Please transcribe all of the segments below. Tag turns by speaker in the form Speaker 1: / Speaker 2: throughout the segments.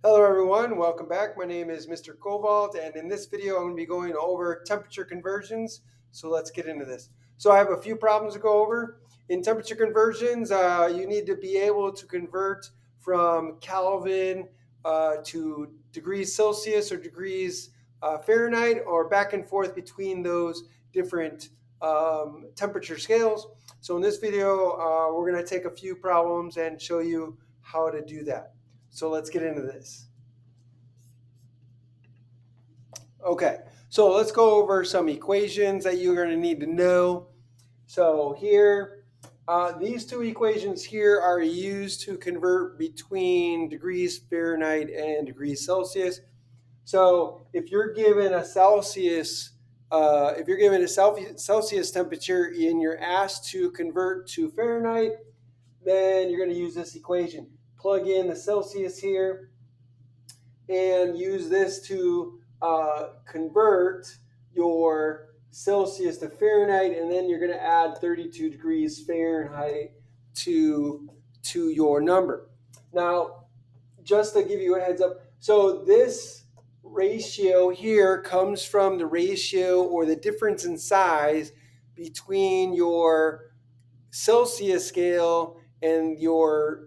Speaker 1: Hello everyone, welcome back. My name is Mr. Cobalt, and in this video I'm going to be going over temperature conversions. So let's get into this. So I have a few problems to go over. In temperature conversions, you need to be able to convert from Kelvin to degrees Celsius or degrees Fahrenheit, or back and forth between those different temperature scales. So in this video, we're going to take a few problems and show you how to do that. So let's get into this. Okay, so let's go over some equations that you're going to need to know. So here, these two equations here are used to convert between degrees Fahrenheit and degrees Celsius. So if you're given a Celsius temperature and you're asked to convert to Fahrenheit, then you're going to use this equation. Plug in the Celsius here and use this to convert your Celsius to Fahrenheit, and then you're going to add 32 degrees Fahrenheit to your number. Now, just to give you a heads up, so this ratio here comes from the ratio or the difference in size between your Celsius scale and your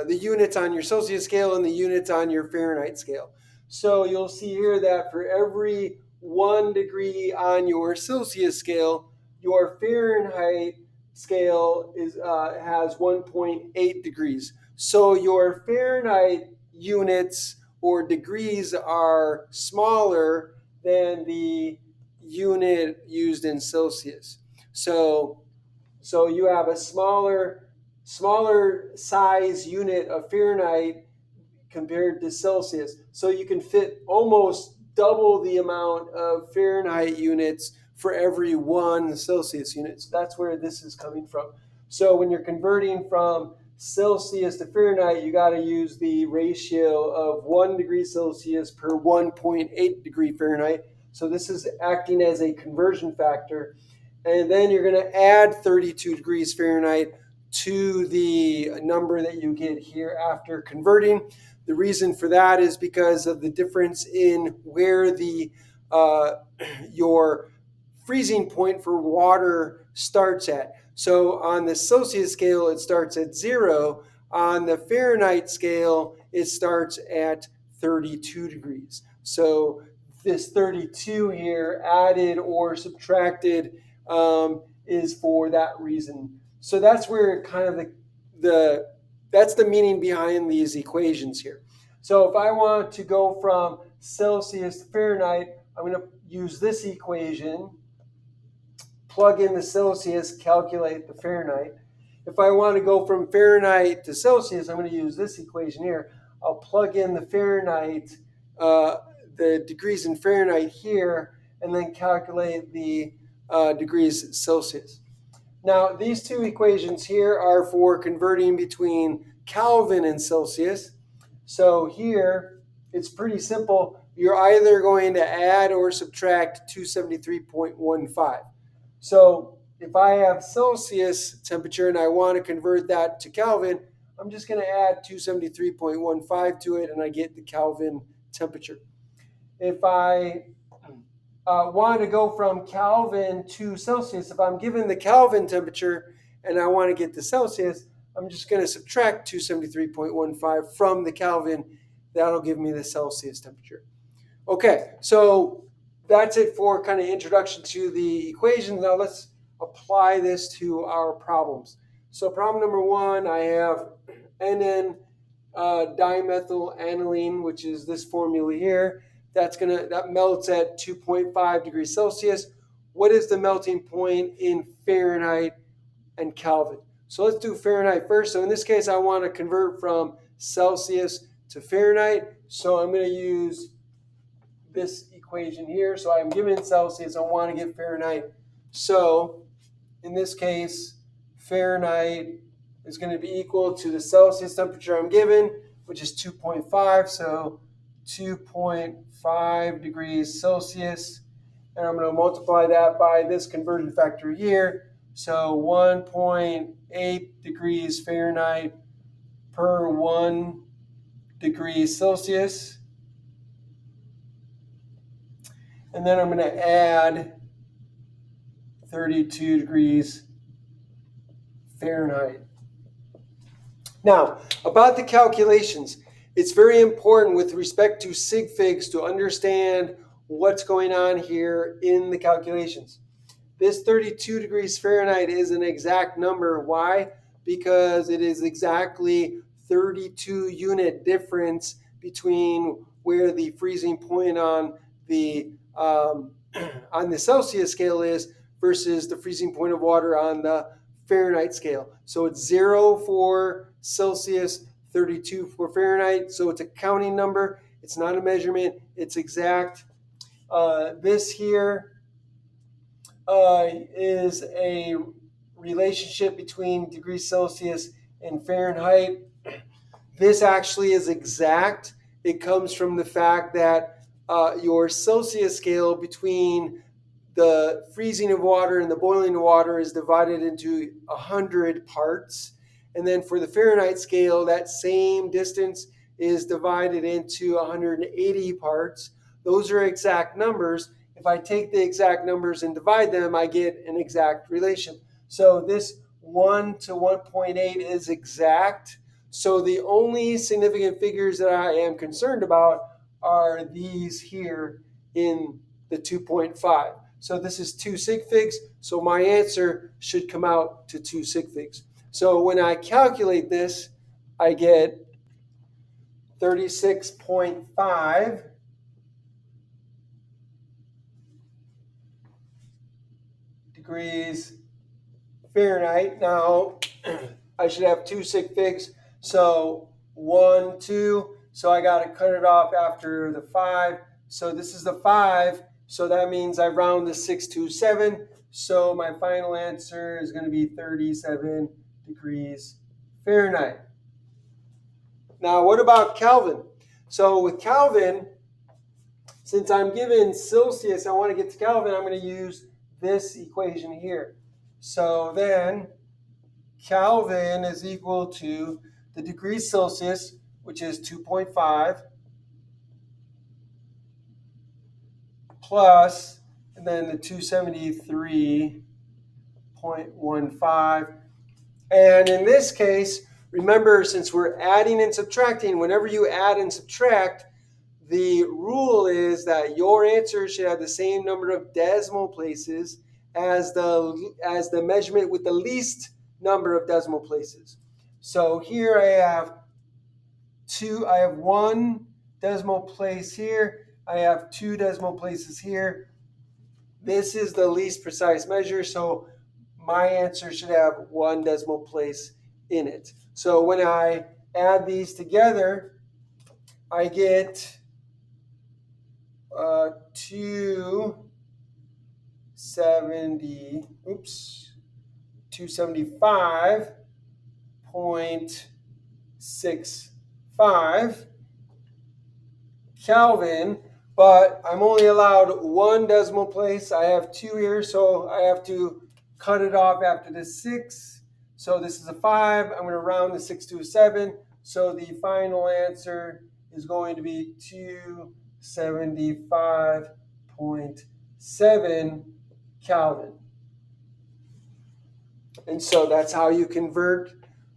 Speaker 1: the units on your Celsius scale and the units on your Fahrenheit scale. So you'll see here that for every 1 degree on your Celsius scale, your Fahrenheit scale has 1.8 degrees. So your Fahrenheit units or degrees are smaller than the unit used in Celsius. So you have a smaller size unit of Fahrenheit compared to Celsius. So you can fit almost double the amount of Fahrenheit units for every 1 Celsius unit. So that's where this is coming from. So when you're converting from Celsius to Fahrenheit, you got to use the ratio of 1 degree Celsius per 1.8 degree Fahrenheit. So this is acting as a conversion factor. And then you're going to add 32 degrees Fahrenheit to the number that you get here after converting. The reason for that is because of the difference in where the your freezing point for water starts at. So on the Celsius scale, it starts at 0. On the Fahrenheit scale, it starts at 32 degrees. So this 32 here, added or subtracted, is for that reason. So that's where kind of that's the meaning behind these equations here. So if I want to go from Celsius to Fahrenheit, I'm going to use this equation, plug in the Celsius, calculate the Fahrenheit. If I want to go from Fahrenheit to Celsius, I'm going to use this equation here. I'll plug in the Fahrenheit, the degrees in Fahrenheit here, and then calculate the degrees Celsius. Now, these two equations here are for converting between Kelvin and Celsius. So here, it's pretty simple. You're either going to add or subtract 273.15. So if I have Celsius temperature and I want to convert that to Kelvin, I'm just going to add 273.15 to it, and I get the Kelvin temperature. If I want to go from Kelvin to Celsius, if I'm given the Kelvin temperature and I want to get the Celsius, I'm just going to subtract 273.15 from the Kelvin. That'll give me the Celsius temperature. Okay, so that's it for kind of introduction to the equations. Now let's apply this to our problems. So problem number 1, I have NN dimethyl aniline, which is this formula here. That melts at 2.5 degrees Celsius. What is the melting point in Fahrenheit and Kelvin? So let's do Fahrenheit first. So in this case, I want to convert from Celsius to Fahrenheit. So I'm going to use this equation here. So I'm given Celsius, I want to get Fahrenheit. So in this case, Fahrenheit is going to be equal to the Celsius temperature I'm given, which is 2.5. So 2.5 degrees Celsius. And I'm going to multiply that by this conversion factor here. So 1.8 degrees Fahrenheit per 1 degrees Celsius. And then I'm going to add 32 degrees Fahrenheit. Now, about the calculations, it's very important with respect to sig figs to understand what's going on here in the calculations. This 32 degrees Fahrenheit is an exact number. Why? Because it is exactly 32 unit difference between where the freezing point on the Celsius scale is versus the freezing point of water on the Fahrenheit scale. So it's 0 for Celsius, 32 for Fahrenheit. So it's a counting number. It's not a measurement. It's exact. This here is a relationship between degrees Celsius and Fahrenheit. This actually is exact. It comes from the fact that your Celsius scale between the freezing of water and the boiling of water is divided into 100 parts. And then for the Fahrenheit scale, that same distance is divided into 180 parts. Those are exact numbers. If I take the exact numbers and divide them, I get an exact relation. So this 1 to 1.8 is exact. So the only significant figures that I am concerned about are these here in the 2.5. So this is 2 sig figs. So my answer should come out to 2 sig figs. So when I calculate this, I get 36.5 degrees Fahrenheit. Now, I should have 2 sig figs. So 1, 2. So I got to cut it off after the 5. So this is the 5. So that means I round the 6 to 7. So my final answer is going to be 37 degrees Fahrenheit. Now, what about Kelvin? So with Kelvin, since I'm given Celsius, I want to get to Kelvin, I'm going to use this equation here. So then Kelvin is equal to the degrees Celsius, which is 2.5, plus, and then the 273.15. And in this case, remember, since we're adding and subtracting, whenever you add and subtract, the rule is that your answer should have the same number of decimal places as the measurement with the least number of decimal places. So here I have 1 decimal place here. I have 2 decimal places here. This is the least precise measure, so my answer should have 1 decimal place in it. So when I add these together, I get 275.65 Kelvin, but I'm only allowed 1 decimal place. I have 2 here, so I have to cut it off after the 6. So this is a 5. I'm going to round the 6 to a 7. So the final answer is going to be 275.7 Kelvin. And so that's how you convert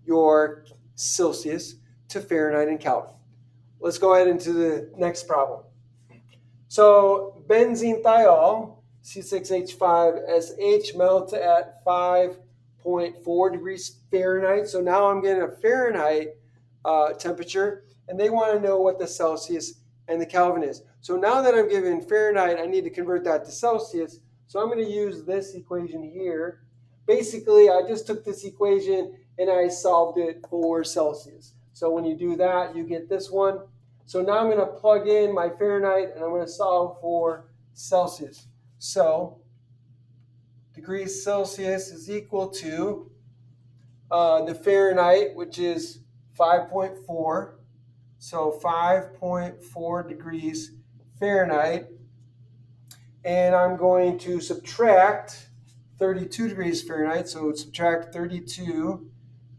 Speaker 1: your Celsius to Fahrenheit and Kelvin. Let's go ahead into the next problem. So benzene thiol, C6H5SH, melts at 5.4 degrees Fahrenheit. So now I'm getting a Fahrenheit temperature, and they want to know what the Celsius and the Kelvin is. So now that I'm given Fahrenheit, I need to convert that to Celsius. So I'm going to use this equation here. Basically, I just took this equation and I solved it for Celsius. So when you do that, you get this one. So now I'm going to plug in my Fahrenheit and I'm going to solve for Celsius. So degrees Celsius is equal to the Fahrenheit, which is 5.4. So 5.4 degrees Fahrenheit. And I'm going to subtract 32 degrees Fahrenheit. So subtract 32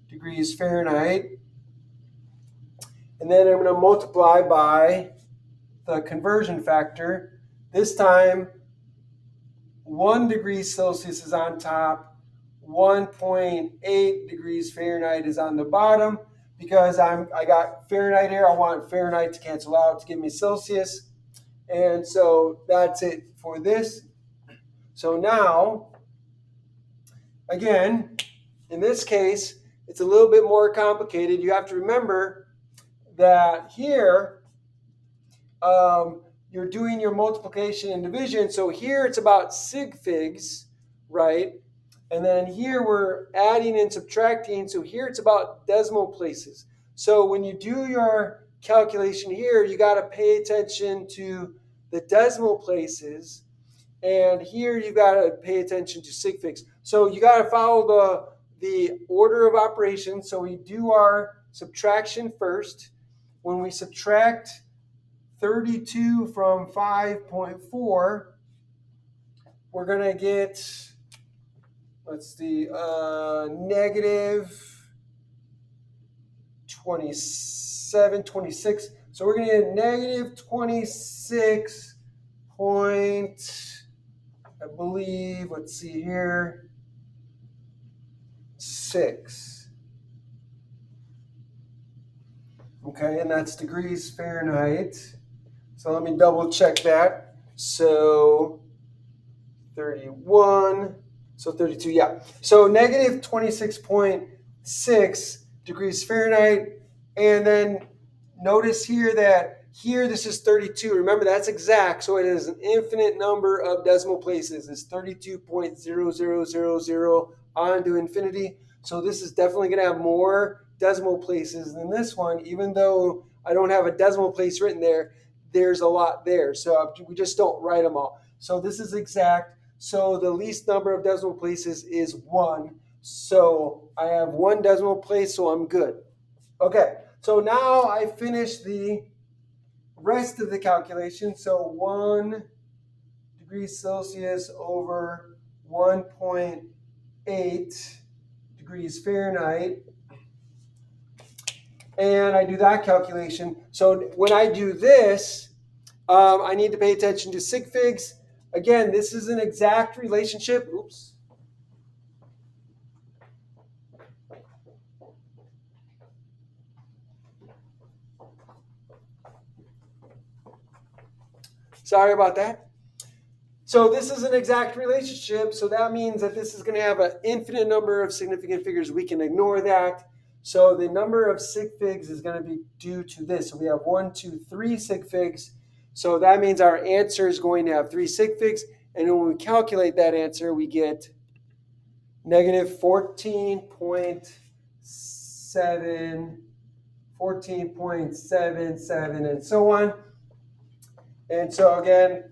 Speaker 1: degrees Fahrenheit. And then I'm going to multiply by the conversion factor. This time, 1 degree Celsius is on top, 1.8 degrees Fahrenheit is on the bottom. Because I got Fahrenheit here, I want Fahrenheit to cancel out to give me Celsius. And so that's it for this. So now, again, in this case, it's a little bit more complicated. You have to remember that here, you're doing your multiplication and division. So here it's about sig figs, right? And then here we're adding and subtracting. So here it's about decimal places. So when you do your calculation here, you got to pay attention to the decimal places. And here you got to pay attention to sig figs. So you got to follow the order of operations. So we do our subtraction first. When we subtract 32 from 5.4, we're going to get, let's see, negative 27, 26. So we're going to get negative 26 point, I believe, let's see here, 6. Okay, and that's degrees Fahrenheit. So let me double check that. So 31, so 32, yeah. So negative 26.6 degrees Fahrenheit. And then notice here that here this is 32. Remember, that's exact. So it is an infinite number of decimal places. It's 32.0000 on to infinity. So this is definitely going to have more decimal places than this one, even though I don't have a decimal place written there. There's a lot there. So we just don't write them all. So this is exact. So the least number of decimal places is 1. So I have 1 decimal place, so I'm good. Okay, so now I finished the rest of the calculation. So 1 degrees Celsius over 1.8 degrees Fahrenheit. And I do that calculation. So when I do this, I need to pay attention to sig figs. Again, this is an exact relationship. Oops. Sorry about that. So this is an exact relationship. So that means that this is going to have an infinite number of significant figures. We can ignore that. So the number of sig figs is going to be due to this. So we have 1, 2, 3 sig figs. So that means our answer is going to have 3 sig figs. And when we calculate that answer, we get negative 14.7, 14.77, and so on. And so again,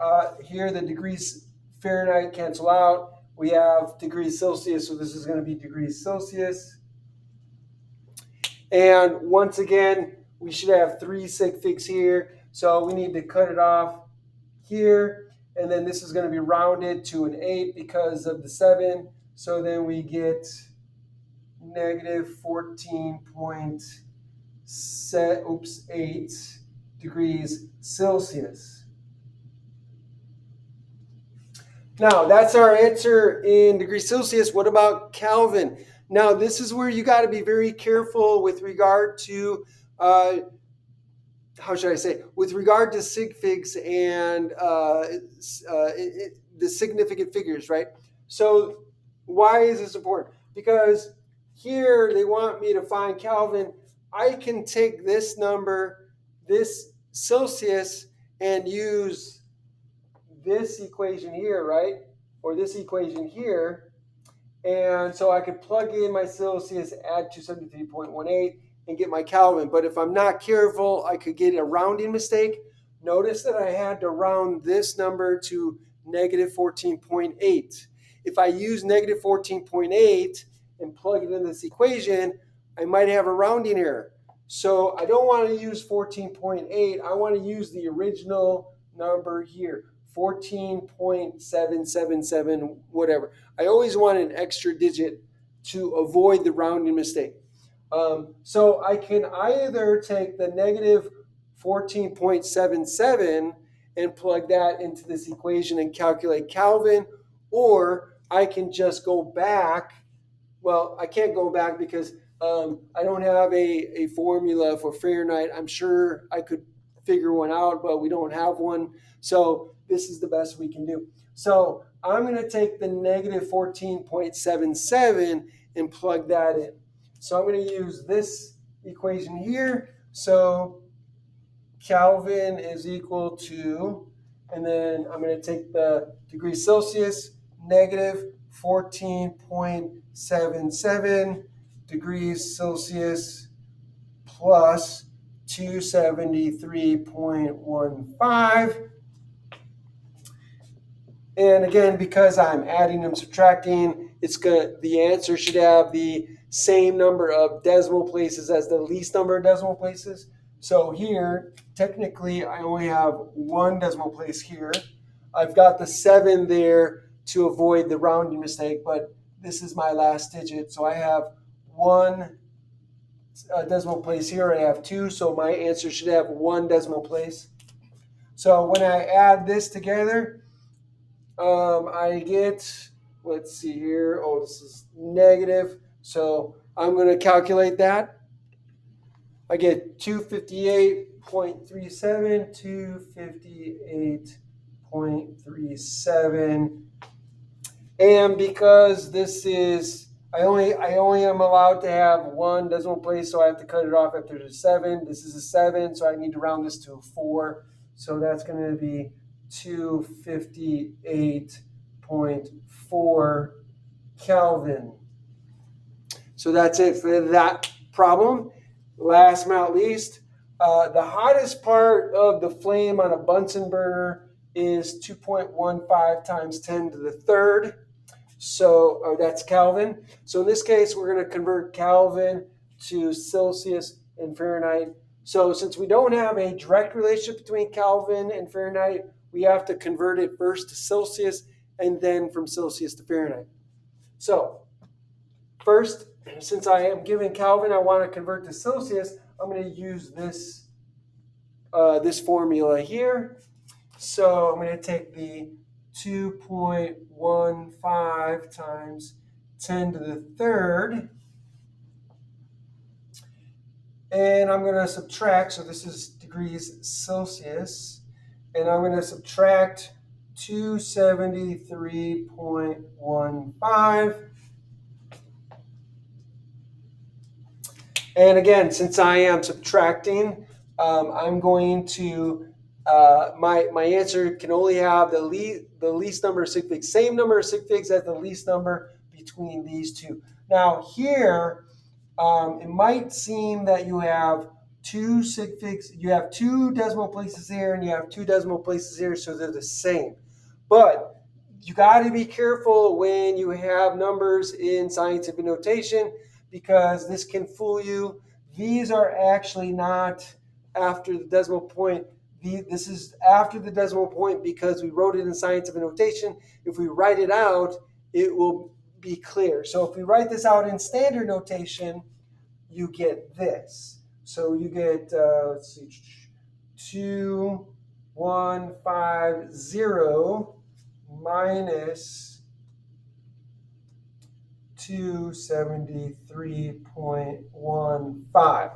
Speaker 1: here the degrees Fahrenheit cancel out. We have degrees Celsius, so this is going to be degrees Celsius. And once again, we should have 3 sig figs here. So we need to cut it off here. And then this is going to be rounded to an 8 because of the 7. So then we get negative 14.8 degrees Celsius. Now, that's our answer in degrees Celsius. What about Kelvin? Now, this is where you got to be very careful with regard to, with regard to sig figs and the significant figures, right? So why is this important? Because here they want me to find Kelvin. I can take this number, this Celsius, and use this equation here, right? Or this equation here. And so I could plug in my Celsius, add 273.18, and get my Kelvin. But if I'm not careful, I could get a rounding mistake. Notice that I had to round this number to negative 14.8. If I use negative 14.8 and plug it in this equation, I might have a rounding error. So I don't want to use 14.8. I want to use the original number here. 14.777, whatever. I always want an extra digit to avoid the rounding mistake. So I can either take the negative 14.77 and plug that into this equation and calculate Kelvin, or I can just go back. Well, I can't go back because I don't have a formula for Fahrenheit. I'm sure I could figure one out, but we don't have one. So this is the best we can do. So I'm going to take the negative 14.77 and plug that in. So I'm going to use this equation here. So Kelvin is equal to, and then I'm going to take the degrees Celsius, negative 14.77 degrees Celsius plus 273.15. And again, because I'm adding and subtracting, the answer should have the same number of decimal places as the least number of decimal places. So here, technically, I only have one decimal place here. I've got the 7 there to avoid the rounding mistake, but this is my last digit. So I have one decimal place here. I have 2, so my answer should have 1 decimal place. So when I add this together, I get, let's see here. Oh, this is negative. So I'm going to calculate that. I get 258.37, 258.37. And because this is, I only am allowed to have 1 decimal place, so I have to cut it off after the 7. This is a 7, so I need to round this to a 4. So that's going to be 258.4 Kelvin. So that's it for that problem. Last but not least, the hottest part of the flame on a Bunsen burner is 2.15 times 10 to the third. So that's Kelvin. So in this case, we're going to convert Kelvin to Celsius and Fahrenheit. So since we don't have a direct relationship between Kelvin and Fahrenheit, we have to convert it first to Celsius and then from Celsius to Fahrenheit. So first, since I am given Kelvin, I want to convert to Celsius. I'm going to use this formula here. So I'm going to take the 2.15 times 10 to the third. And I'm going to subtract, so this is degrees Celsius, and I'm going to subtract 273.15. And again, since I am subtracting, I'm going to, my answer can only have the least number of sig figs, same number of sig figs as the least number between these two. Now here, it might seem that you have 2 sig figs, you have 2 decimal places here and you have 2 decimal places here, so they're the same. But you got to be careful when you have numbers in scientific notation, because this can fool you. These are actually not after the decimal point. This is after the decimal point because we wrote it in scientific notation. If we write it out, it will be clear. So if we write this out in standard notation, you get this. So you get, let's see, 2150 minus 273.15.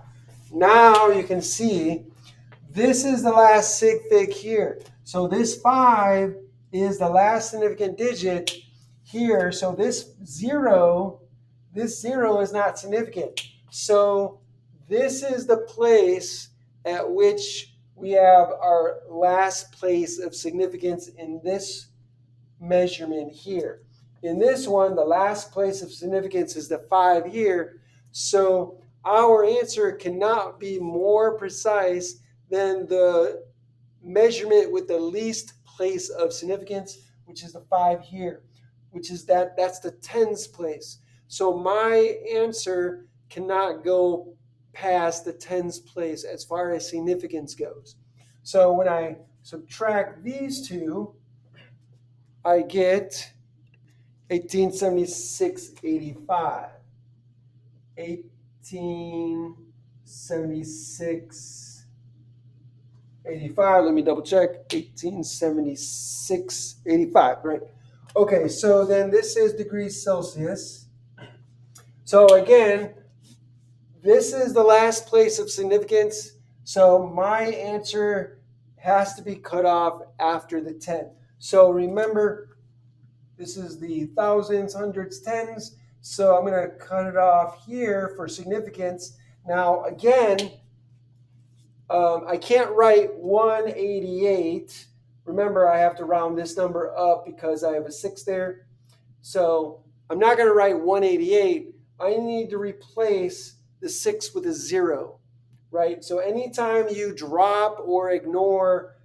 Speaker 1: Now you can see this is the last sig fig here. So this 5 is the last significant digit here. So this 0 is not significant. So this is the place at which we have our last place of significance in this measurement here. In this one, the last place of significance is the 5 here. So our answer cannot be more precise than the measurement with the least place of significance, which is the 5 here, which is that's the tens place. So my answer cannot go past the tens place as far as significance goes. So when I subtract these two, I get 1876.85. 1876.85. Let me double check. 1876.85, right? Okay, so then this is degrees Celsius. So again, this is the last place of significance. So my answer has to be cut off after the 10. So remember, this is the thousands, hundreds, tens. So I'm going to cut it off here for significance. Now, again, I can't write 188. Remember, I have to round this number up because I have a 6 there. So I'm not going to write 188. I need to replace the 6 with a 0, right? So anytime you drop or ignore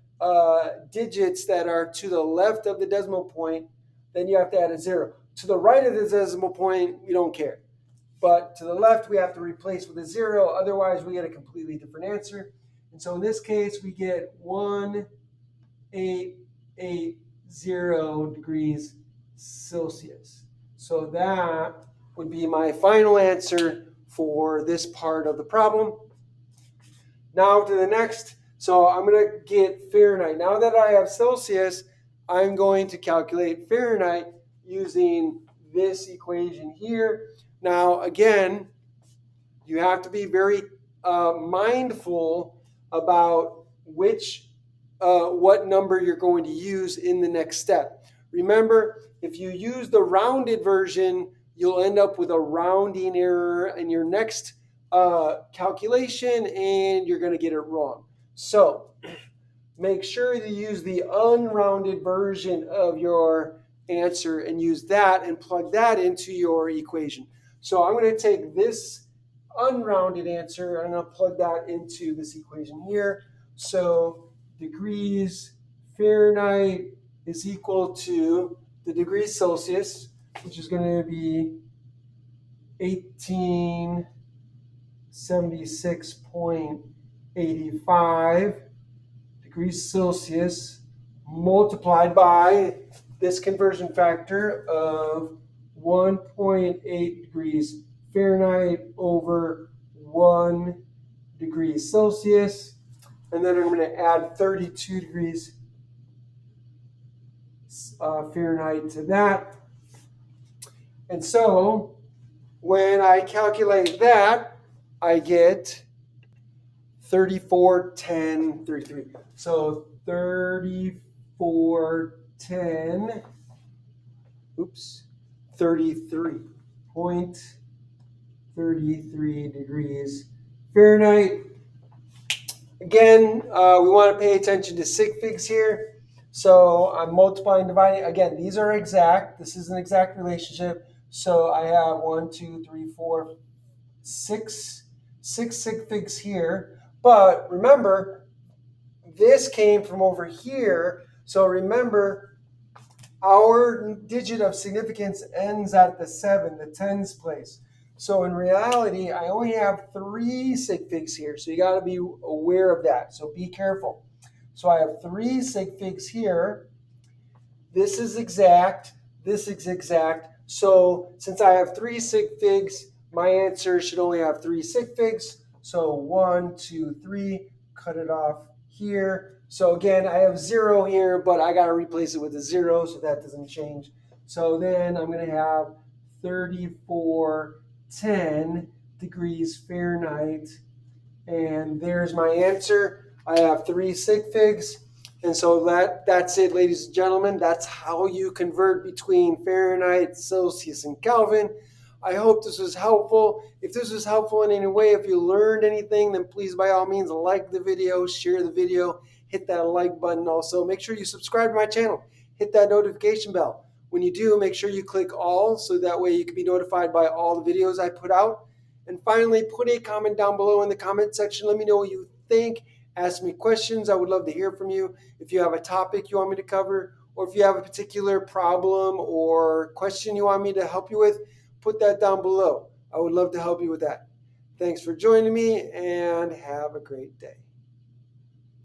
Speaker 1: digits that are to the left of the decimal point, then you have to add a 0. To the right of the decimal point, we don't care. But to the left, we have to replace with a 0. Otherwise, we get a completely different answer. And so in this case, we get 1880 degrees Celsius. So that would be my final answer for this part of the problem. Now to the next. So I'm going to get Fahrenheit. Now that I have Celsius, I'm going to calculate Fahrenheit using this equation here. Now, again, you have to be very mindful about what number you're going to use in the next step. Remember, if you use the rounded version, you'll end up with a rounding error in your next calculation, and you're going to get it wrong. So make sure you use the unrounded version of your answer and use that and plug that into your equation. So I'm going to take this unrounded answer and I'm going to plug that into this equation here. So degrees Fahrenheit is equal to the degrees Celsius, which is going to be 1876.85 degrees Celsius multiplied by this conversion factor of 1.8 degrees Fahrenheit over 1 degree Celsius. And then I'm going to add 32 degrees Fahrenheit to that. And so when I calculate that, I get 3410.33. So 3410, 33.33 degrees Fahrenheit. Again, we want to pay attention to sig figs here. So I'm multiplying, dividing. Again, these are exact. This is an exact relationship. So I have 6 sig figs here. But remember, this came from over here. So remember, our digit of significance ends at the 7, the tens place. So in reality, I only have 3 sig figs here. So you got to be aware of that. So be careful. So I have 3 sig figs here. This is exact. This is exact. So since I have 3 sig figs, my answer should only have 3 sig figs. So 1, 2, 3, cut it off here. So again, I have 0 here, but I got to replace it with a 0, so that doesn't change. So then I'm going to have 3410 degrees Fahrenheit. And there's my answer. I have 3 sig figs. And so that's it, ladies and gentlemen. That's how you convert between Fahrenheit, Celsius, and Kelvin. I hope this was helpful. If this was helpful in any way, if you learned anything, then please, by all means, like the video, share the video, hit that like button also. Make sure you subscribe to my channel. Hit that notification bell. When you do, make sure you click all, so that way you can be notified by all the videos I put out. And finally, put a comment down below in the comment section. Let me know what you think. Ask me questions. I would love to hear from you. If you have a topic you want me to cover, or if you have a particular problem or question you want me to help you with, put that down below. I would love to help you with that. Thanks for joining me, and have a great day.